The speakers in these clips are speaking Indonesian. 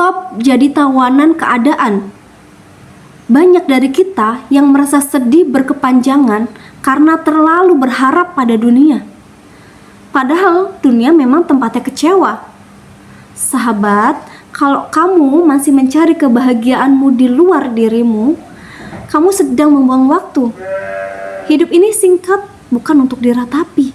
Stop jadi tawanan keadaan. Banyak dari kita yang merasa sedih berkepanjangan karena terlalu berharap pada dunia. Padahal dunia memang tempatnya kecewa. Sahabat, kalau kamu masih mencari kebahagiaanmu di luar dirimu, kamu sedang membuang waktu. Hidup ini singkat, bukan untuk diratapi.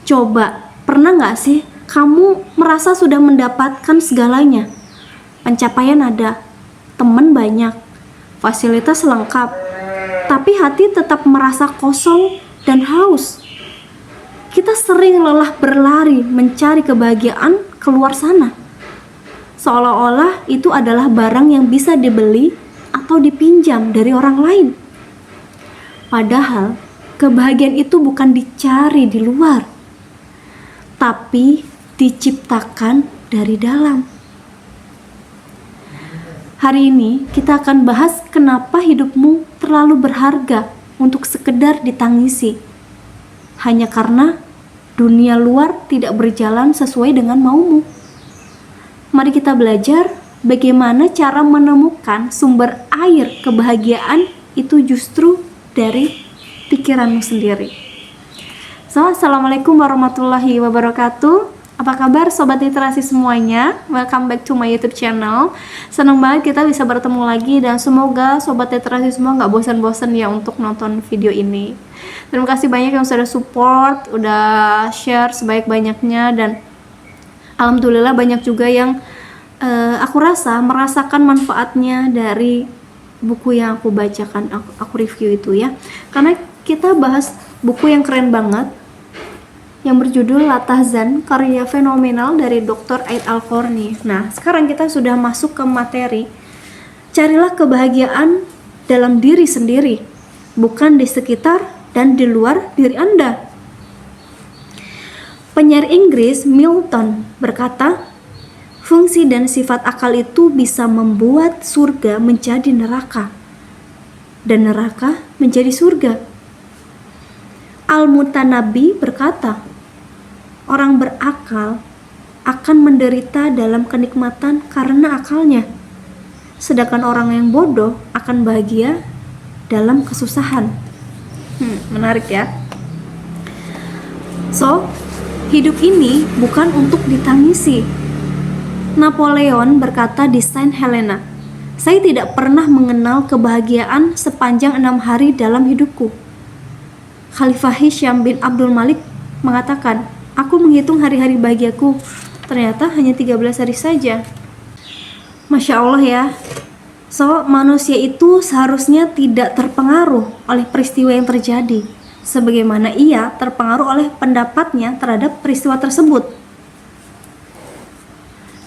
Coba, pernah gak sih kamu merasa sudah mendapatkan segalanya? Pencapaian ada, teman banyak, fasilitas lengkap, tapi hati tetap merasa kosong dan haus. Kita sering lelah berlari mencari kebahagiaan keluar sana, seolah-olah itu adalah barang yang bisa dibeli atau dipinjam dari orang lain. Padahal kebahagiaan itu bukan dicari di luar, tapi diciptakan dari dalam. Hari ini kita akan bahas kenapa hidupmu terlalu berharga untuk sekedar ditangisi, hanya karena dunia luar tidak berjalan sesuai dengan maumu. Mari kita belajar bagaimana cara menemukan sumber air kebahagiaan itu justru dari pikiranmu sendiri. Assalamualaikum warahmatullahi wabarakatuh. Apa kabar sobat literasi semuanya? Welcome back to my YouTube channel. Senang banget kita bisa bertemu lagi dan semoga sobat literasi semua gak bosan-bosan ya untuk nonton video ini. Terima kasih banyak yang sudah support, udah share sebaik-banyaknya, dan alhamdulillah banyak juga yang aku rasa merasakan manfaatnya dari buku yang aku bacakan, aku review itu ya. Karena kita bahas buku yang keren banget yang berjudul Latahzan, karya fenomenal dari Dr. Aid Al-Qarni. Nah, sekarang kita sudah masuk ke materi. Carilah kebahagiaan dalam diri sendiri, bukan di sekitar dan di luar diri Anda. Penyair Inggris Milton berkata, fungsi dan sifat akal itu bisa membuat surga menjadi neraka dan neraka menjadi surga. Al-Mutanabbi berkata, orang berakal akan menderita dalam kenikmatan karena akalnya, sedangkan orang yang bodoh akan bahagia dalam kesusahan. Menarik ya. So, hidup ini bukan untuk ditangisi. Napoleon berkata di Saint Helena, saya tidak pernah mengenal kebahagiaan sepanjang 6 hari dalam hidupku. Khalifah Hisham bin Abdul Malik mengatakan, aku menghitung hari-hari bahagiaku, ternyata hanya 13 hari saja. Masya Allah ya. So, manusia itu seharusnya tidak terpengaruh oleh peristiwa yang terjadi, sebagaimana ia terpengaruh oleh pendapatnya terhadap peristiwa tersebut.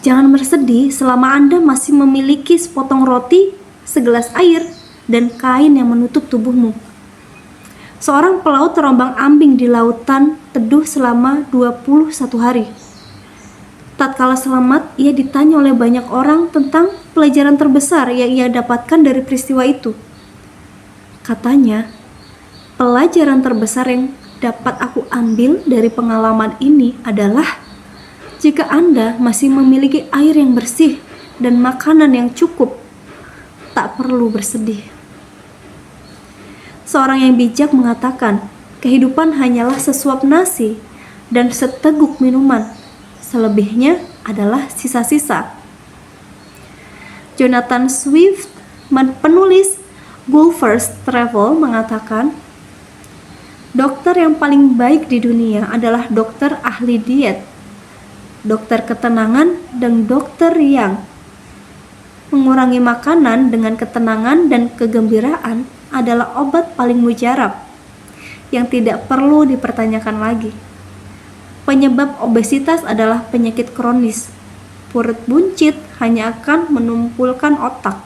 Jangan bersedih selama Anda masih memiliki sepotong roti, segelas air, dan kain yang menutup tubuhmu. Seorang pelaut terombang-ambing di lautan teduh selama 21 hari. Tatkala selamat, ia ditanya oleh banyak orang tentang pelajaran terbesar yang ia dapatkan dari peristiwa itu. Katanya, pelajaran terbesar yang dapat aku ambil dari pengalaman ini adalah jika Anda masih memiliki air yang bersih dan makanan yang cukup, tak perlu bersedih. Seorang yang bijak mengatakan, kehidupan hanyalah sesuap nasi dan seteguk minuman. Selebihnya adalah sisa-sisa. Jonathan Swift, penulis Gulliver's Travel, mengatakan, dokter yang paling baik di dunia adalah dokter ahli diet, dokter ketenangan, dan dokter yang mengurangi makanan dengan ketenangan dan kegembiraan adalah obat paling mujarab yang tidak perlu dipertanyakan lagi. Penyebab obesitas adalah penyakit kronis. Perut buncit hanya akan menumpulkan otak.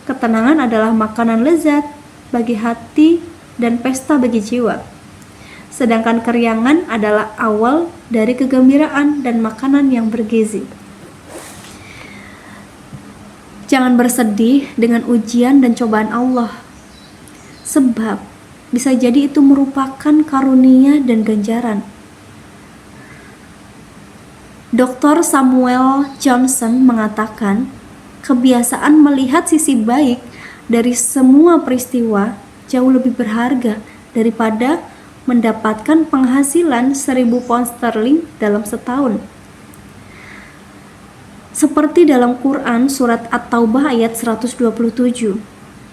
Ketenangan adalah makanan lezat bagi hati dan pesta bagi jiwa. Sedangkan keriangan adalah awal dari kegembiraan dan makanan yang bergizi. Jangan bersedih dengan ujian dan cobaan Allah, sebab bisa jadi itu merupakan karunia dan ganjaran. Dr. Samuel Johnson mengatakan, kebiasaan melihat sisi baik dari semua peristiwa jauh lebih berharga daripada mendapatkan penghasilan 1.000 pound sterling dalam setahun. Seperti dalam Quran surat At-Taubah ayat 127.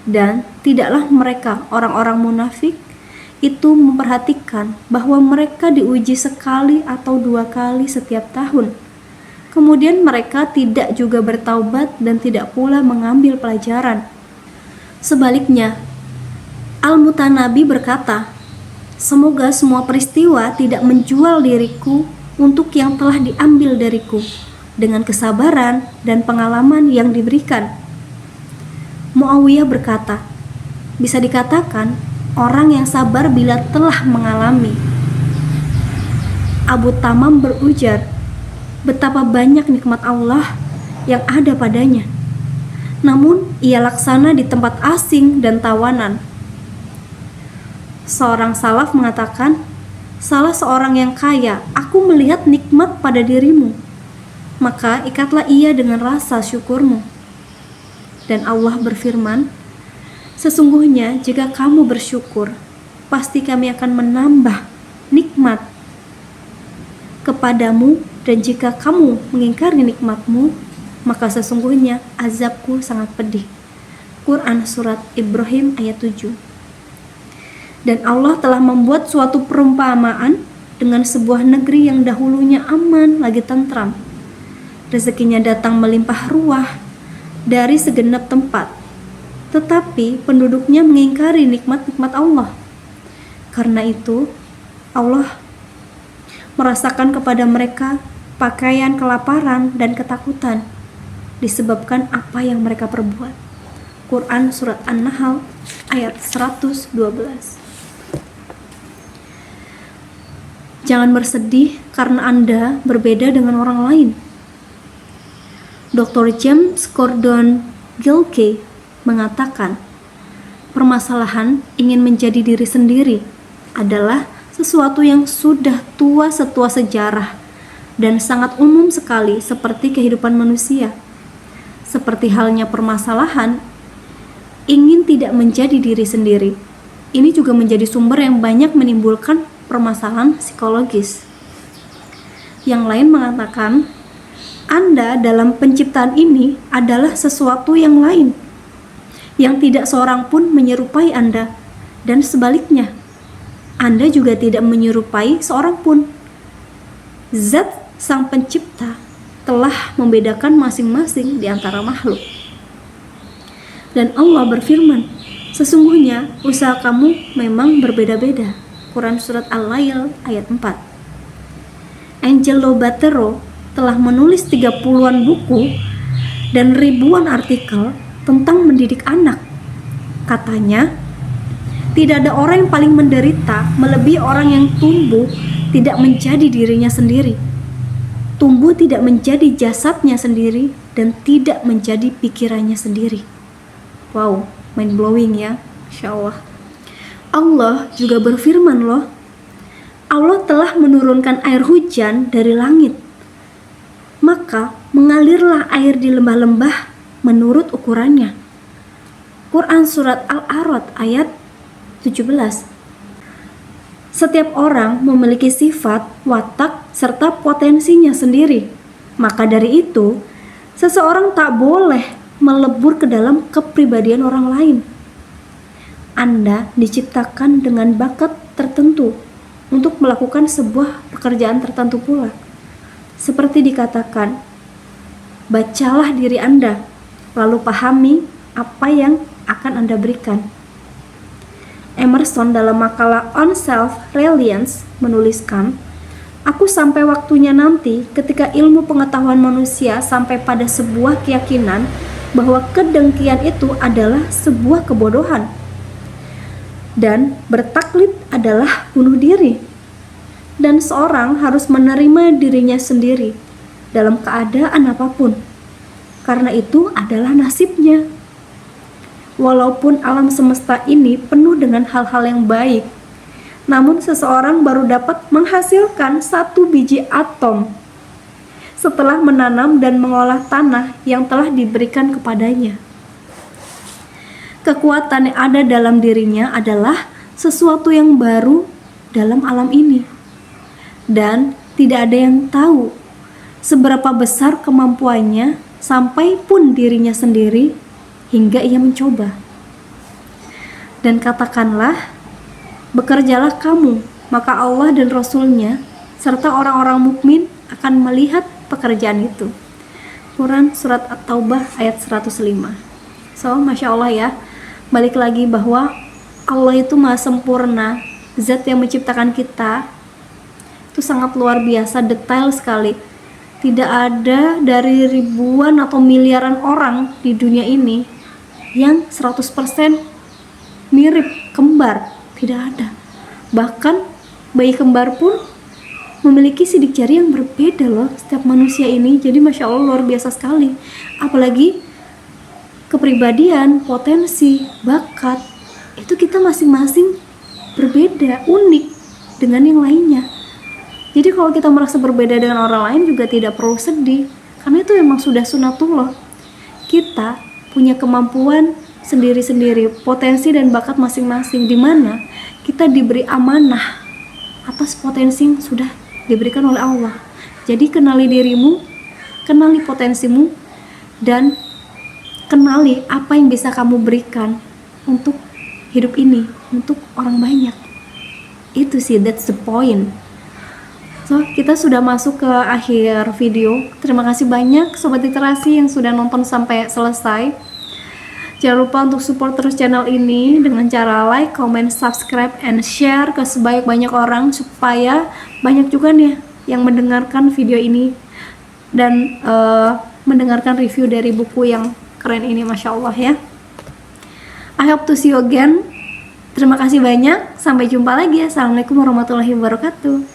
Dan tidaklah mereka orang-orang munafik itu memperhatikan bahwa mereka diuji sekali atau 2 kali setiap tahun. Kemudian mereka tidak juga bertaubat dan tidak pula mengambil pelajaran. Sebaliknya, Al-Mutanabi berkata, semoga semua peristiwa tidak menjual diriku untuk yang telah diambil dariku dengan kesabaran dan pengalaman yang diberikan. Muawiyah berkata, bisa dikatakan orang yang sabar bila telah mengalami. Abu Tamam berujar, betapa banyak nikmat Allah yang ada padanya. Namun ia laksana di tempat asing dan tawanan. Seorang salaf mengatakan, salah seorang yang kaya, aku melihat nikmat pada dirimu, maka ikatlah ia dengan rasa syukurmu. Dan Allah berfirman, sesungguhnya jika kamu bersyukur, pasti kami akan menambah nikmat kepadamu, dan jika kamu mengingkari nikmatmu, maka sesungguhnya azabku sangat pedih. Quran surat Ibrahim ayat 7. Dan Allah telah membuat suatu perumpamaan dengan sebuah negeri yang dahulunya aman lagi tentram. Rezekinya datang melimpah ruah dari segenap tempat, tetapi penduduknya mengingkari nikmat-nikmat Allah. Karena itu, Allah merasakan kepada mereka pakaian kelaparan dan ketakutan disebabkan apa yang mereka perbuat. Quran surat An-Nahl ayat 112. Jangan bersedih karena Anda berbeda dengan orang lain. Dr. James Gordon Gilkey mengatakan, permasalahan ingin menjadi diri sendiri adalah sesuatu yang sudah tua setua sejarah dan sangat umum sekali seperti kehidupan manusia. Seperti halnya permasalahan ingin tidak menjadi diri sendiri, ini juga menjadi sumber yang banyak menimbulkan permasalahan psikologis. Yang lain mengatakan, Anda dalam penciptaan ini adalah sesuatu yang lain, yang tidak seorang pun menyerupai Anda, dan sebaliknya, Anda juga tidak menyerupai seorang pun. Zat Sang Pencipta telah membedakan masing-masing di antara makhluk. Dan Allah berfirman, sesungguhnya usaha kamu memang berbeda-beda. Quran surat Al-Lail ayat 4. Angelo Batero telah menulis 30-an buku dan ribuan artikel tentang mendidik anak. Katanya, tidak ada orang yang paling menderita melebihi orang yang tumbuh tidak menjadi dirinya sendiri, tumbuh tidak menjadi jasadnya sendiri, dan tidak menjadi pikirannya sendiri. Wow, mind blowing ya, Insya Allah. Allah juga berfirman loh, Allah telah menurunkan air hujan dari langit, maka mengalirlah air di lembah-lembah menurut ukurannya. Quran surat Al-A'raf ayat 17. Setiap orang memiliki sifat, watak, serta potensinya sendiri. Maka dari itu, seseorang tak boleh melebur ke dalam kepribadian orang lain. Anda diciptakan dengan bakat tertentu untuk melakukan sebuah pekerjaan tertentu pula. Seperti dikatakan, bacalah diri Anda, lalu pahami apa yang akan Anda berikan. Emerson dalam makalah On Self-Reliance menuliskan, aku sampai waktunya nanti ketika ilmu pengetahuan manusia sampai pada sebuah keyakinan bahwa kedengkian itu adalah sebuah kebodohan dan bertaklid adalah bunuh diri, dan seorang harus menerima dirinya sendiri dalam keadaan apapun, karena itu adalah nasibnya. Walaupun alam semesta ini penuh dengan hal-hal yang baik, namun seseorang baru dapat menghasilkan 1 biji atom setelah menanam dan mengolah tanah yang telah diberikan kepadanya. Kekuatan yang ada dalam dirinya adalah sesuatu yang baru dalam alam ini, dan tidak ada yang tahu seberapa besar kemampuannya sampai pun dirinya sendiri hingga ia mencoba. Dan katakanlah, bekerjalah kamu, maka Allah dan Rasul-Nya serta orang-orang mukmin akan melihat pekerjaan itu. Quran Surat At-Taubah ayat 105. So, Masya Allah ya, balik lagi bahwa Allah itu maha sempurna. Zat yang menciptakan kita itu sangat luar biasa, detail sekali. Tidak ada dari ribuan atau miliaran orang di dunia ini yang 100% mirip kembar. Tidak ada. Bahkan bayi kembar pun memiliki sidik jari yang berbeda loh setiap manusia ini. Jadi Masya Allah luar biasa sekali. Apalagi kepribadian, potensi, bakat, itu kita masing-masing berbeda, unik dengan yang lainnya. Jadi kalau kita merasa berbeda dengan orang lain juga tidak perlu sedih, karena itu memang sudah sunatullah. Kita punya kemampuan sendiri-sendiri, potensi dan bakat masing-masing, di mana kita diberi amanah atas potensi yang sudah diberikan oleh Allah. Jadi kenali dirimu, kenali potensimu, dan kenali apa yang bisa kamu berikan untuk hidup ini, untuk orang banyak. Itu sih, that's the point. So, kita sudah masuk ke akhir video. Terima kasih banyak Sobat Literasi yang sudah nonton sampai selesai. Jangan lupa untuk support terus channel ini dengan cara like, comment, subscribe, and share ke sebanyak-banyak orang, supaya banyak juga nih yang mendengarkan video ini dan mendengarkan review dari buku yang keren ini, Masya Allah ya. I hope to see you again. Terima kasih banyak. Sampai jumpa lagi. Assalamualaikum warahmatullahi wabarakatuh.